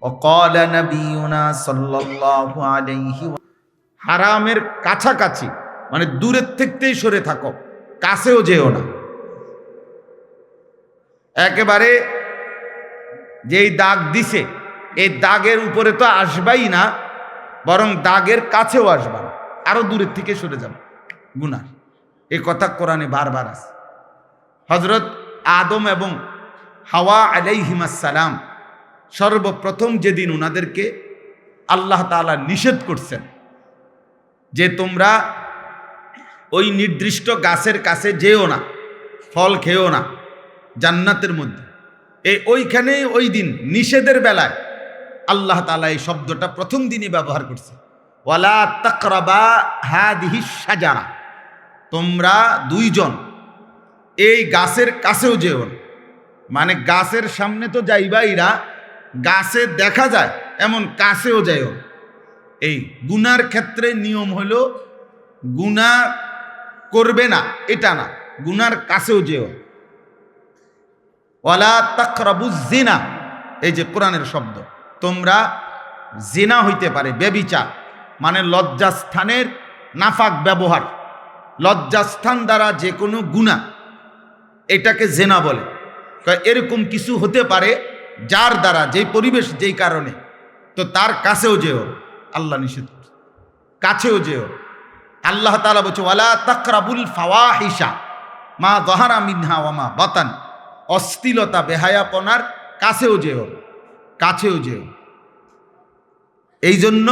وقال نبينا صلى الله عليه হারামের কাছাকাছি মানে দূরের থেকেই সরে থাকো, কাছেও যেও না। একেবারে যেই দাগ দিছে এই দাগের উপরে তো আসবাই না, বরং দাগের কাছেও আসবা না, আরো দূরের থেকে সরে যাবে গুনাহ। এই কথা কোরআনে বারবার আছে। হযরত আদম এবং হাওয়া আলাইহিমাস সালাম সর্বপ্রথম যেদিন ওনাদেরকে আল্লাহ তাআলা নিষেধ করছেন যে তোমরা ওই নির্দিষ্ট গাছের কাছে যেও না, ফল খেও না জান্নাতের মধ্যে, ওইখানে ওই দিন নিষেধের বেলায় আল্লাহ তাআলা এই শব্দটা প্রথম দিনই ব্যবহার করছে, ওয়ালা তাকরাবা হাদিহিস শাজারা, তোমরা দুইজন এই গাছের কাছেও যেও না। মানে গাছের সামনে তো যাইবাই না, গাছে দেখা যায় এমন কাছেও যাইও। এই গুনার ক্ষেত্রে নিয়ম হলো গুনাহ করবে না এটা না, গুনার কাছেও যেও। ওয়ালা তাকরাবুজ জিনা, এই যে কোরআনের শব্দ, তোমরা জিনা হইতে পারে ব্যভিচার, মানে লজ্জাস্থানের নাফাক ব্যবহার, লজ্জাস্থান দ্বারা যে কোনো গুনাহ এটাকে জিনা বলে। এরকম কিছু হতে পারে যার দ্বারা, যেই পরিবেশ, যেই কারণে, তো তার কাছেও যেও, আল্লাহ নিষেধ করছে, কাছেও যেও। আল্লাহ তাআলা বলছে ওয়ালা তাকরাবুল ফাওয়াহিশা মা যাহারা মিনহা ওয়া মা বাতান, অশ্লীলতা বেহায়াপনার কাছেও যেও, কাছেও যেও। এই জন্য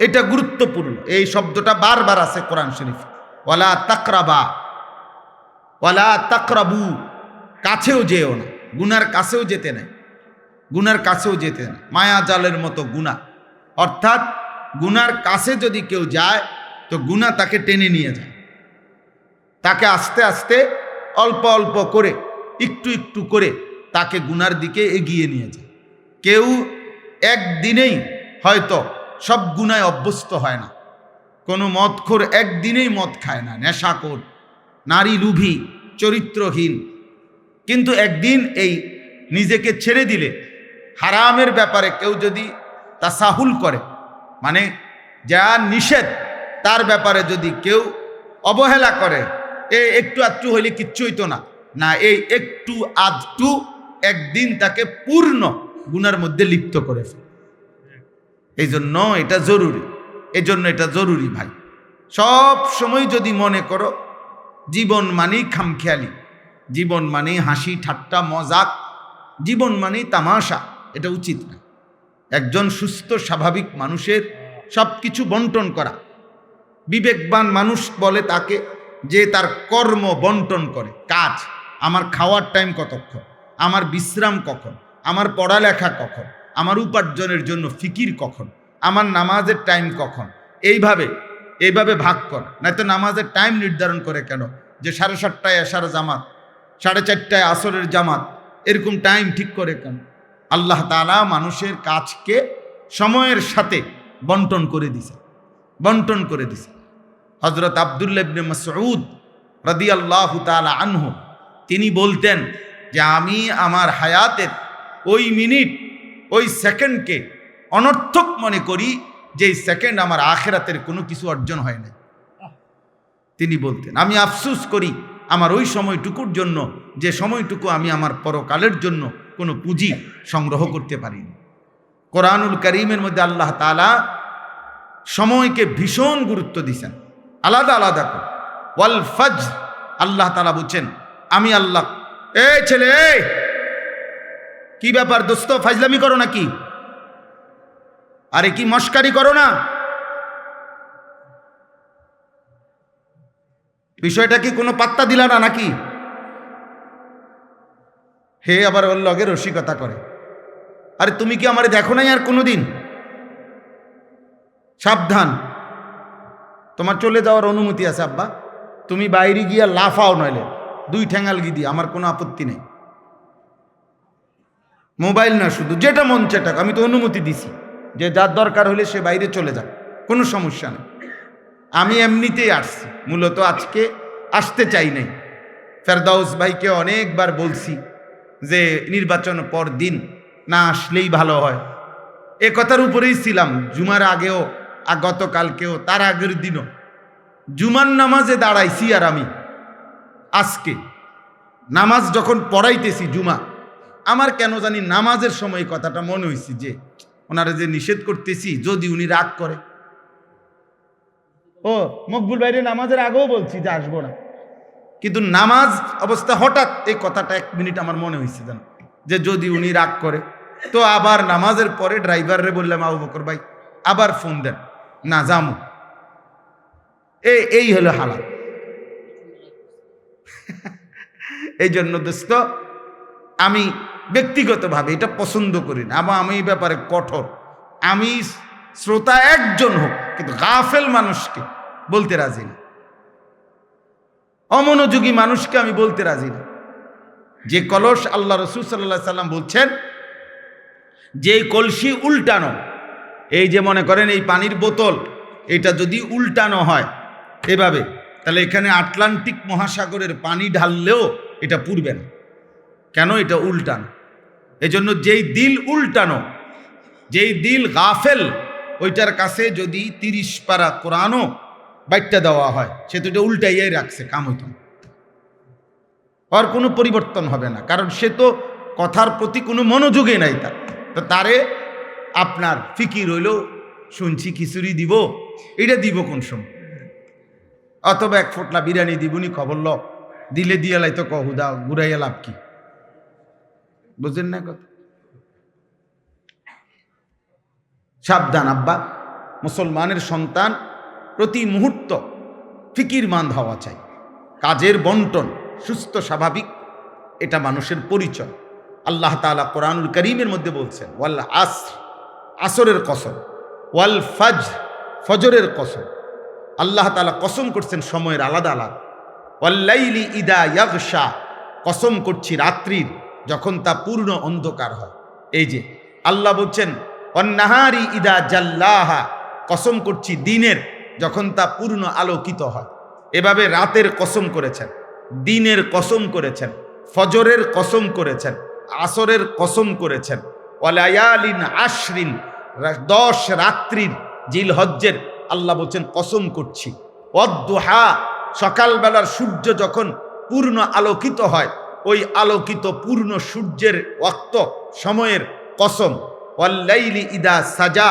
এটা গুরুত্বপূর্ণ, এই শব্দটা বারবার আছে কোরআন শরীফ, ওয়ালা তাকরাবা, ওয়ালা তাকরাবু, কাছেও যেও না, গুনার কাছেও যেতে নাই, গুনার কাছেও যেতে না। মায়া জালের মতো গুনাহ, অর্থাৎ গুনার কাছে যদি কেউ যায় তো গুনাহ তাকে টেনে নিয়ে যায়, তাকে আস্তে আস্তে অল্প অল্প করে একটু একটু করে তাকে গুনার দিকে এগিয়ে নিয়ে যায়। কেউ একদিনেই হয়তো সব গুনায় অভ্যস্ত হয় না, কোনো মদখোর একদিনেই মদ খায় না, নেশাখোর, নারী লুভী, চরিত্রহীন, কিন্তু একদিন এই নিজেকে ছেড়ে দিলে হারামের ব্যাপারে কেউ যদি তাসাহুল করে, মানে যা নিষেধ তার ব্যাপারে যদি কেউ অবহেলা করে, একটু আধটু হইলে কিচ্ছু হইতো না, না, এই একটু আধটু একদিন তাকে পূর্ণ গুনার মধ্যে লিপ্ত করে ফেলে। এই জন্য এটা জরুরি, এই জন্য এটা জরুরি ভাই। সব সময় যদি মনে করো জীবন মানেই খামখেয়ালি, জীবন মানেই হাসি ঠাট্টা মজাক, জীবন মানেই তামাশা, এটা উচিত না। একজন সুস্থ স্বাভাবিক মানুষের সব কিছু বন্টন করা, বিবেকবান মানুষ বলে তাকে যে তার কর্ম বন্টন করে, কাজ, আমার খাওয়ার টাইম কতক্ষণ, আমার বিশ্রাম কখন, আমার পড়ালেখা কখন, আমার উপার্জনের জন্য ফিকির কখন, আমার নামাজের টাইম কখন, এইভাবে ভাগ কর। নয়তো নামাজের টাইম নির্ধারণ করে কেন যে 7:30টায় এশার জামাত, 4:30টায় আসরের জামাত, এরকম টাইম ঠিক করে কেন? আল্লাহ তাআলা মানুষের কাজকে সময়ের সাথে বন্টন করে দিছে, বন্টন করে দিছে। হযরত আব্দুল্লাহ ইবনে মাসউদ রাদিয়াল্লাহু তাআলা আনহু তিনি বলতেন যে আমি আমার হায়াতের ওই মিনিট, ওই সেকেন্ডকে অনর্থক মনে করি যে সেকেন্ড আমার আখিরাতের কোনো কিছু অর্জন হয় না। তিনি বলতেন আমি আফসোস করি আমার ওই সময়টুকুর জন্য, যে সময়টুকু আমি আমার পরকালের জন্য কোনো পুঁজি সংগ্রহ করতে পারিনি। কোরআনুল কারীমের মধ্যে আল্লাহ তাআলা সময়কে ভীষণ গুরুত্ব দিয়েছেন, আলাদা আলাদা করে। ওয়াল ফজর, আল্লাহ তাআলা বলছেন আমি আল্লাহ। এই ছেলে, কি ব্যাপার দোস্ত, ফাজলামি করো নাকি? আরে কি মস্কারি করো না? বিষয়টা কি কোনো পাত্তা দিলা না নাকি? হে আবার ওর লগে রসিকতা করে। আরে তুমি কি আমারে দেখো নাই আর কোনোদিন? সাবধান, তোমার চলে যাওয়ার অনুমতি আছে আব্বা, তুমি বাইরে গিয়া লাফাও, নইলে 2 ঠ্যাঙাল গি দিয়ে, আমার কোনো আপত্তি নেই। মোবাইল না, শুধু যেটা মন চেটা, আমি তো অনুমতি দিছি যে যার দরকার হলে সে বাইরে চলে যাক, কোনো সমস্যা নেই। আমি এমনিতেই আসছি, মূলত আজকে আসতে চাই নাই। ফেরদাউস ভাইকে অনেকবার বলছি যে নির্বাচন পর দিন না আসলেই ভালো হয়, এ কথার উপরেই ছিলাম জুমার আগেও, গতকালকেও, তার আগের দিনও জুমার নামাজে দাঁড়াইছি। আর আমি আজকে নামাজ যখন পড়াইতেছি জুমা, আমার কেন জানি নামাজের সময় কথাটা মনে হয়েছে যে ওনারা যে নিষেধ করতেছি, যদি উনি রাগ করে। ও মকবুল বাইরে নামাজের আগেও বলছি যে আসবো না, কিন্তু নামাজ অবস্থা হঠাৎ এই কথাটা 1 মিনিট আমার মনে হয়েছে জান, যে যদি উনি রাগ করে। তো আবার নামাজের পরে ড্রাইভাররে বললাম, আবু বকর ভাই আবার ফোন দেন, না যামু। এই হলো হালাত। এই জন্য দোস্ত, আমি ব্যক্তিগতভাবে এটা পছন্দ করি না, আবার আমি এই ব্যাপারে কঠোর। আমি শ্রোতা একজন হোক, কিন্তু গাফেল মানুষকে বলতে রাজি না, অমনোযোগী মানুষকে আমি বলতে রাজি না। যে কলস আল্লাহ রসুল সাল্লাল্লাহু সাল্লাম বলছেন, যে কলসি উল্টানো, এই যে মনে করেন এই পানির বোতল, এটা যদি উল্টানো হয় এভাবে, তাহলে এখানে আটলান্টিক মহাসাগরের পানি ঢাললেও এটা পুড়বে না। কেন? এটা উল্টানো। এজন্য যেই দিল উল্টানো, যেই দিল গাফেল, ওইটার কাছে যদি 30 পারা কোরআনও বাইটটা দেওয়া হয়, সে তো এটা উল্টাইয়াই রাখছে, কাম হইত না, আর কোনো পরিবর্তন হবে না। কারণ সে তো কথার প্রতি কোনো মনোযোগই নাই তার। তো তারে আপনার ফিকির হইল শুনছি খিচুড়ি দিব, এটা দিব কোন সময়, অথবা 1 ফোঁটলা বিরিয়ানি দিবনি, খবর ল দিলে দিয়ে লাই তো কহুদা ঘুরাইয়া লাভ কি? বুঝলেন না কথা? সাবধান আব্বা, মুসলমানের সন্তান প্রতি মুহূর্ত ফিকিরমান্দ হওয়া চাই। কাজের বন্টন সুস্থ স্বাভাবিক, এটা মানুষের পরিচয়। আল্লাহ তাআলা কোরআনুল কারীমের মধ্যে বলছেন, ওয়াল আসর, আসরের কসম, ওয়াল ফজর, ফজরের কসম। আল্লাহ তাআলা কসম করছেন সময়ের আলাদা আলাদা। ওয়াল লাইলি ইদা ইয়াগশা, কসম করছি রাত্রির যখন তা পূর্ণ অন্ধকার হয়। এই যে আল্লাহ বলছেন ওয়ান নাহারি ইদা জাল্লাহা, কসম করছি দিনের যখন তা পূর্ণ আলোকিত হয়। এভাবে রাতের কসম করেছেন, দিনের কসম করেছেন, ফজরের কসম করেছেন, আসরের কসম করেছেন। ওয়ালায়ালিন আশরিন, 10 রাত্রির জিলহজ্জের আল্লাহ বলছেন কসম করছি। ওয়াদ্দুহা, সকালবেলার সূর্য যখন পূর্ণ আলোকিত হয়, ওই আলোকিত পূর্ণ সূর্যের ওয়াক্ত সময়ের কসম। ওয়াল্লাইলি ইদা সাজা,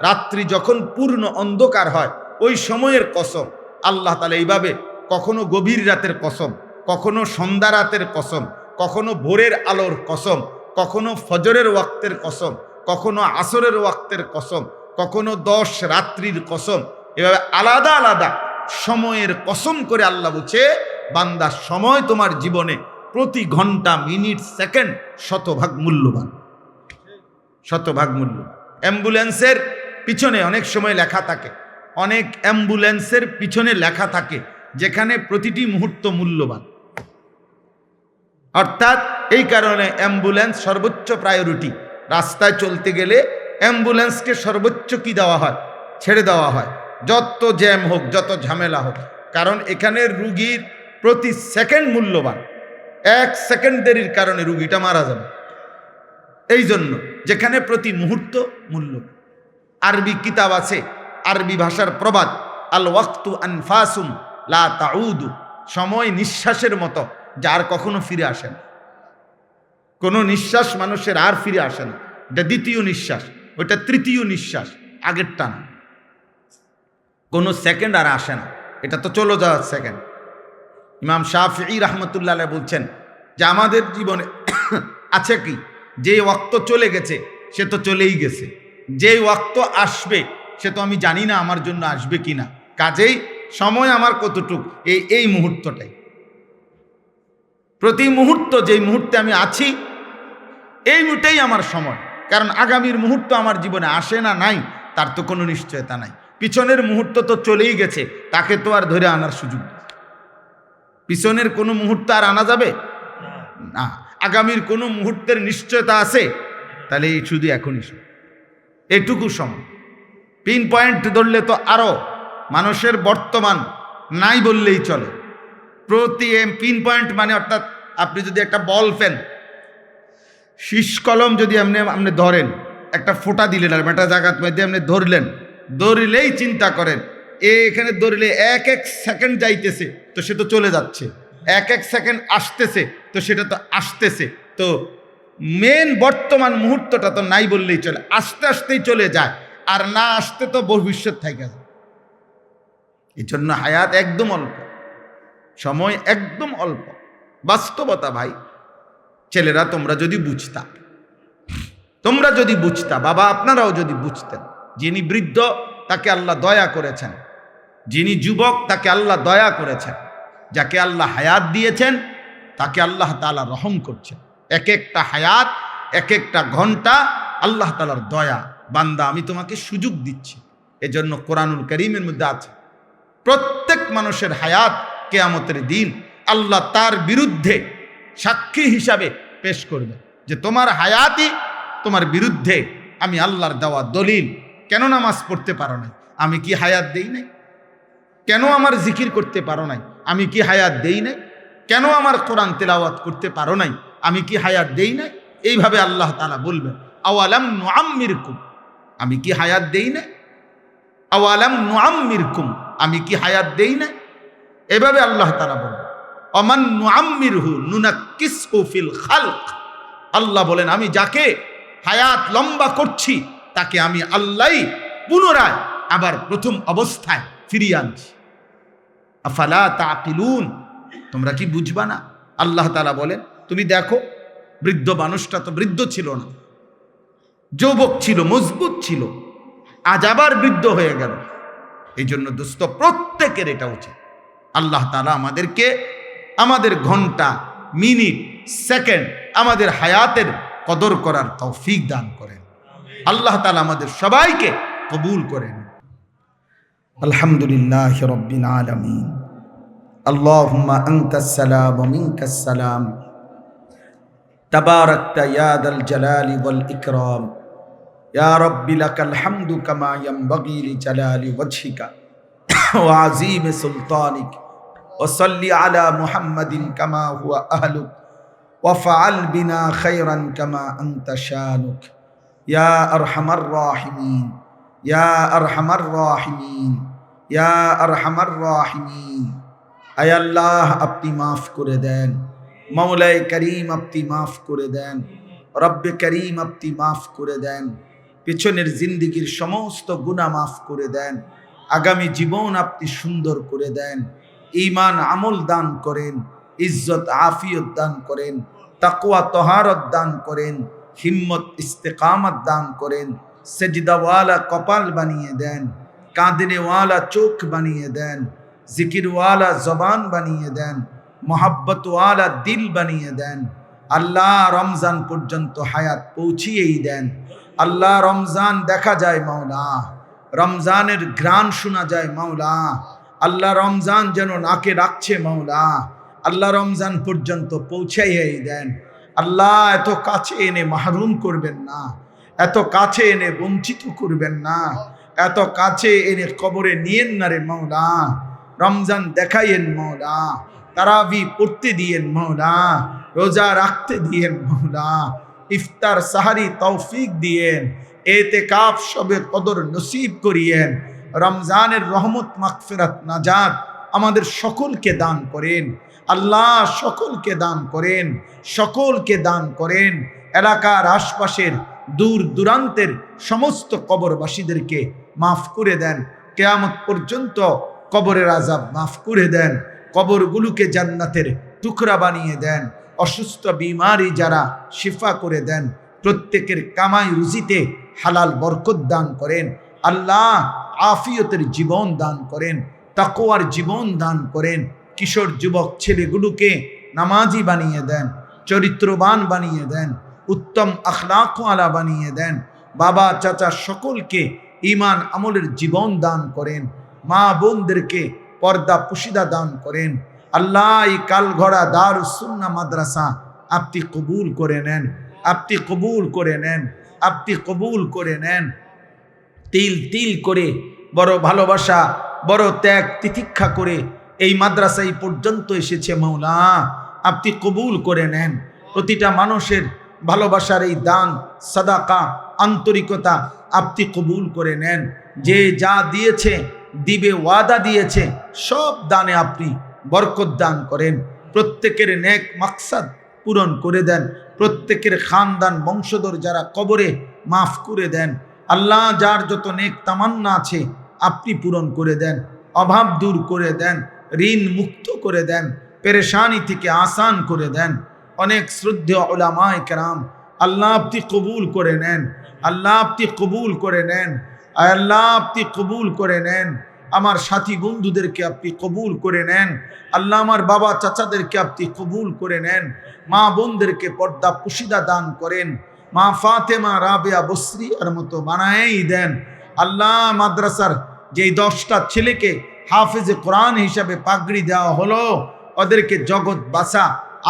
রাত্রি যখন পূর্ণ অন্ধকার হয় ওই সময়ের কসম। আল্লাহ তাআলা এইভাবে কখনো গভীর রাতের কসম, কখনো সন্ধ্যা রাতের কসম, কখনো ভোরের আলোর কসম, কখনো ফজরের ওয়াক্তের কসম, কখনো আসরের ওয়াক্তের কসম, কখনো 10 রাত্রির কসম। এভাবে আলাদা আলাদা সময়ের কসম করে আল্লাহ বলছে, বান্দা সময় তোমার জীবনে প্রতি ঘন্টা, মিনিট, সেকেন্ড 100 ভাগ মূল্যবান, 100 ভাগ মূল্যবান। অ্যাম্বুলেন্সের পিছনে অনেক সময় লেখা থাকে, অনেক অ্যাম্বুলেন্সের পিছনে লেখা থাকে যেখানে প্রতিটি মুহূর্ত মূল্যবান। অর্থাৎ এই কারণে অ্যাম্বুলেন্স সর্বোচ্চ প্রায়োরিটি। রাস্তায় চলতে গেলে অ্যাম্বুলেন্সকে সর্বোচ্চ কি দেওয়া হয়? ছেড়ে দেওয়া হয়, যত জ্যাম হোক, যত ঝামেলা হোক। কারণ এখানে রুগীর প্রতি সেকেন্ড মূল্যবান। 1 সেকেন্ড দেরির কারণে রুগীটা মারা যাবে। এই জন্য যেখানে প্রতি মুহূর্ত মূল্যবান। আরবি কিতাব আছে, আরবি ভাষার প্রবাদ, আল ওয়াক্তু আনফাসুম লা তাউদু, সময় নিঃশ্বাসের মতো, যার কখনো ফিরে আসে না। কোনো নিঃশ্বাস মানুষের আর ফিরে আসে না। এটা দ্বিতীয় নিঃশ্বাস, ওইটা তৃতীয় নিঃশ্বাস, আগেরটা না। কোনো সেকেন্ড আর আসে না, এটা তো চলে যাওয়ার সেকেন্ড। ইমাম শাফিঈ রাহমাতুল্লাহ আলাইহি বলছেন যে আমাদের জীবনে আছে কি, যে ওয়াক্ত চলে গেছে সে তো চলেই গেছে, যে ওয়াক্ত আসবে সে তো আমি জানি না আমার জন্য আসবে কি না। কাজেই সময় আমার কতটুক, এই মুহূর্তটাই, প্রতি মুহূর্ত যেই মুহূর্তে আমি আছি এই মুহূর্তেই আমার সময়। কারণ আগামীর মুহূর্ত আমার জীবনে আসে না, নাই, তার তো কোনো নিশ্চয়তা নাই। পিছনের মুহূর্ত তো চলেই গেছে, তাকে তো আর ধরে আনার সুযোগ নেই। পিছনের কোনো মুহূর্ত আর আনা যাবে না। আগামীর কোনো মুহূর্তের নিশ্চয়তা আছে? তাহলে এই শুধু এখনই এটুকু সময়। পিন পয়েন্ট ধরলে তো আরও, মানুষের বর্তমান নাই বললেই চলে। প্রতি পিন পয়েন্ট মানে অর্থাৎ আপনি যদি একটা বল পেন, শীষ কলম যদি আপনি ধরেন, একটা ফোঁটা দিলেন আর বেটা জাগাত মধ্যে আপনি ধরলেন, ধরলেই চিন্তা করেন এখানে ধরলে এক এক সেকেন্ড যাইতেছে তো সে তো চলে যাচ্ছে, এক এক সেকেন্ড আসতেছে তো সেটা তো আসতেছে, তো মেন বর্তমান মুহূর্তটা তো নাই বললেই চলে, আস্তে আস্তেই চলে যায়, আর না আসতে তো ভবিষ্যৎ থেকে যায়। এই জন্য হায়াত একদম অল্প, সময় একদম অল্প, বাস্তবতা ভাই। ছেলেরা তোমরা যদি বুঝতা, তোমরা যদি বুঝতা, বাবা আপনারাও যদি বুঝতেন, যিনি বৃদ্ধ তাকে আল্লাহ দয়া করেছেন, যিনি যুবক তাকে আল্লাহ দয়া করেছেন, যাকে আল্লাহ হায়াত দিয়েছেন তাকে আল্লাহ তাআলা রহম করছেন। এক একটা হায়াত, এক একটা ঘন্টা আল্লাহ তাআলার দয়া। বান্দা আমি তোমাকে সুযোগ দিচ্ছি। এজন্য কোরআনুল কারীমের মধ্যে আছে প্রত্যেক মানুষের হায়াত কিয়ামতের দিন আল্লাহ তার বিরুদ্ধে সাক্ষী হিসাবে পেশ করবে, যে তোমার হায়াতই তোমার বিরুদ্ধে আমি আল্লাহর দেওয়া দলিল। কেন নামাজ পড়তে পারো নাই? আমি কি হায়াত দেই নাই? কেন আমার জিকির করতে পারো নাই? আমি কি হায়াত দেই নাই? কেন আমার কোরআন তেলাওয়াত করতে পারো নাই? আমি কি হায়াত দেই নাই? এইভাবে আল্লাহ তাআলা বলবেন, আওয়ালাম নুআম্মিরকুম, আমি কি হায়াত দেই নাই? আওয়ালাম নুআম্মিরকুম, আমি কি হায়াত দেই নাই? এভাবে আল্লাহ তাআলা বলেন, অমান নুআম্মিরহু নুনাক্কিসহু ফিল খালক। আল্লাহ বলেন আমি যাকে হায়াত লম্বা করছি তাকে আমি আল্লাহই পুনরায় আবার প্রথম অবস্থায় ফিরিয়ে আনছি। আফালা তাকিলুন, তোমরা কি বুঝবা না? আল্লাহ তাআলা বলেন তুমি দেখো, বৃদ্ধ মানুষটা তো বৃদ্ধ ছিল না, যুবক ছিল, মজবুত ছিল, আজ আবার বৃদ্ধ হয়ে গেল। এই জন্য দোস্ত প্রত্যেকের এটা উচিত, আল্লাহ তাআলা আমাদেরকে আমাদের ঘন্টা, মিনিট, সেকেন্ড, আমাদের হায়াতের কদর করার তৌফিক দান করেন। আল্লাহ তাআলা আমাদের সবাইকে কবুল করেন। আলহামদুলিল্লাহ রাব্বিল আলামিন। আল্লাহুম্মা আনতাস সালাম ওয়া মিনকাস সালাম, তাবারাকতা ইয়া দাল জালালি ওয়াল ইকরাম, ইয়া রাব্বি লাকাল হামদু কামা ইয়ানবাগি লিজালালি ওয়াজহিকা ওয়া আযীমি সুলতানিক, ওয়া সাল্লি আলা মুহাম্মাদিন কামা হুয়া আহলুক, ওয়া ফাআল বিনা খায়রান কামা আনতা শানুক, ইয়া আরহামার রাহিমিন, ইয়া আরহামার রাহিমিন, ইয়া আরহামার রাহিমিন। আয় আল্লাহ আপনি মাফ করে দেন, মৌলায়ে করিম আপনি মাফ করে দেন, রব্বে করিম আপনি মাফ করে দেন, পেছনের জিন্দেগির সমস্ত গুনাহ মাফ করে দেন, আগামী জীবন আপনি সুন্দর করে দেন, ঈমান আমল দান করেন, ইজ্জত আফিয়ত দান করেন, তাকওয়া তহারত দান করেন, হিম্মত ইস্তেকামত দান করেন, সেজদাওয়ালা কপাল বানিয়ে দেন, কাঁদনেওয়ালা চোখ বানিয়ে দেন, জিকিরওয়ালা জবান বানিয়ে দেন, মোহাব্বতওয়ালা দিল বানিয়ে দেন। আল্লাহ রমজান পর্যন্ত হায়াত পৌঁছিয়েই দেন। আল্লাহ রমজান দেখা যায় মাওলা, রমজানের ঘ্রাণ শোনা যায় মাওলা। আল্লাহ রমজান যেন নাকে রাখছে মাওলা। আল্লাহ রমজান পর্যন্ত পৌঁছাইয়েই দেন। আল্লাহ এত কাছে এনে মাহরুম করবেন না, এত কাছে এনে বঞ্চিত করবেন না, এত কাছে এনে কবরে নিয়েন না রে মাওলা। রমজান দেখাইয়েন মাওলা, তারাবি পড়তে দিয়েন মাওলা, রোজা রাখতে দিয়েন মাওলা, ইফতার সাহারি তৌফিক দিয়েন, এতেকাফ সবে কদর নসিব করিয়েন। রমজানের রহমত, মাগফিরাত, নাজাত আমাদের সকলকে দান করেন আল্লাহ, সকলকে দান করেন, সকলকে দান করেন। এলাকার আশপাশের দূর দূরান্তের সমস্ত কবরবাসীদেরকে মাফ করে দেন। কিয়ামত পর্যন্ত কবরের আযাব মাফ করে দেন, কবরগুলোকে জান্নাতের টুকরা বানিয়ে দেন। অসুস্থ বিমারি যারা শিফা করে দেন, প্রত্যেকের কামাই রুজিতে হালাল বরকত দান করেন আল্লাহ। আফিয়তের জীবন দান করেন, তাকওয়ার জীবন দান করেন। কিশোর যুবক ছেলেগুলোকে নামাজি বানিয়ে দেন, চরিত্রবান বানিয়ে দেন, উত্তম আখলাকওয়ালা বানিয়ে দেন। বাবা চাচা সকলকে ঈমান আমলের জীবন দান করেন। মা বোনদেরকে পর্দা পুশিদা দান করেন আল্লাহ। এই কালঘড়া দারুস সুন্নাহ মাদ্রাসা আপনি কবুল করে নেন, আপনি কবুল করে নেন, আপনি কবুল করে নেন। তিল তিল করে বড় ভালোবাসা, বড় ত্যাগ তিতিক্ষা করে এই মাদ্রাসা এই পর্যন্ত এসেছে মাওলা, আপনি কবুল করে নেন। প্রতিটা মানুষের ভালোবাসার এই দান, সাদাকা, আন্তরিকতা আপনি কবুল করে নেন। যে যা দিয়েছে, দিবে, ওয়াদা দিয়েছে, সব দানে আপনি বরকত দান করেন। প্রত্যেকের নেক মাকসাদ পূরণ করে দেন। প্রত্যেকের খানদান বংশধর যারা কবরে, মাফ করে দেন। আল্লাহ, যার যত নেক তামান্না আছে আপনি পূরণ করে দেন। অভাব দূর করে দেন, ঋণ মুক্ত করে দেন, পেরেশানি থেকে আসান করে দেন। অনেক শ্রদ্ধেয় উলামায়ে কেরাম, আল্লাহ আপনি কবুল করে নেন। আল্লাহ আপনি কবুল করে নেন। আল্লাহ আপনি কবুল করে নেন। আমার সাথী বন্ধুদেরকে আপনি কবুল করে নেন। আল্লাহ আমার বাবা চাচাদেরকে আপনি কবুল করে নেন। মা বোনদেরকে পর্দা পুশিদা দান করেন। মা ফাতেমা, রাবেয়া, বসরিয়ার মতো বানায়েই দেন। আল্লাহ, মাদ্রাসার যেই 10টা ছেলেকে হাফেজে কোরআন হিসাবে পাগড়ি দেওয়া হলো, ওদেরকে জগৎ বাসা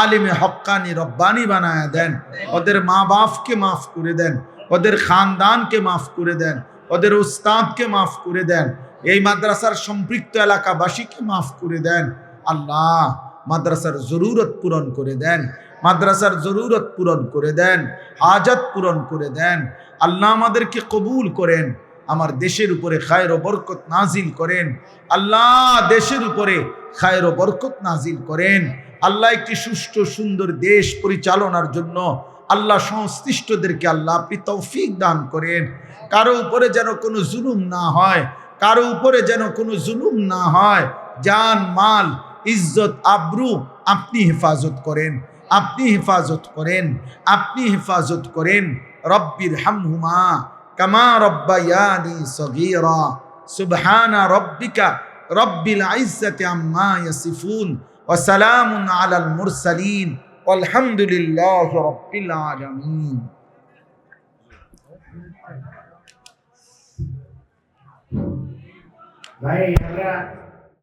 আলিমে হক্কানি রব্বানি বানায়া দেন। ওদের মা বাপকে মাফ করে দেন, ওদের খানদানকে মাফ করে দেন, ওদের উস্তাদকে মাফ করে দেন, এই মাদ্রাসার সম্পৃক্ত এলাকাবাসীকে মাফ করে দেন। আল্লাহ, মাদ্রাসার জরুরত পূরণ করে দেন, মাদ্রাসার জরুরত পূরণ করে দেন, হাজত পূরণ করে দেন। আল্লাহ, আমাদেরকে কবুল করেন। আমার দেশের উপরে খায়ের ও বরকত নাজিল করেন। আল্লাহ, দেশের উপরে খায়ের ও বরকত নাজিল করেন। আল্লাহ, একটি সুষ্ঠু সুন্দর দেশ পরিচালনার জন্য আল্লাহ সংশ্লিষ্টদেরকে আল্লাহ আপনি তৌফিক দান করেন। কারো উপরে যেন কোনো জুলুম না হয়, কারো উপরে যেন কোনো জুলুম না হয়। জান, মাল, ইজ্জত, আবরু আপনি হেফাজত করেন, আপনি হেফাজত করেন, আপনি হেফাজত করেন। রব্বির হামহুমা কামা রব্বায়ানি সগীরা। সুবহানা রব্বিকা রব্বিল ইজ্জাতি আম্মা ইয়াসিফুন ওয়া সালামুন আলাল মুরসালিন ওয়ালহামদুলিল্লাহি রাব্বিল আলামিন। ভাই আমরা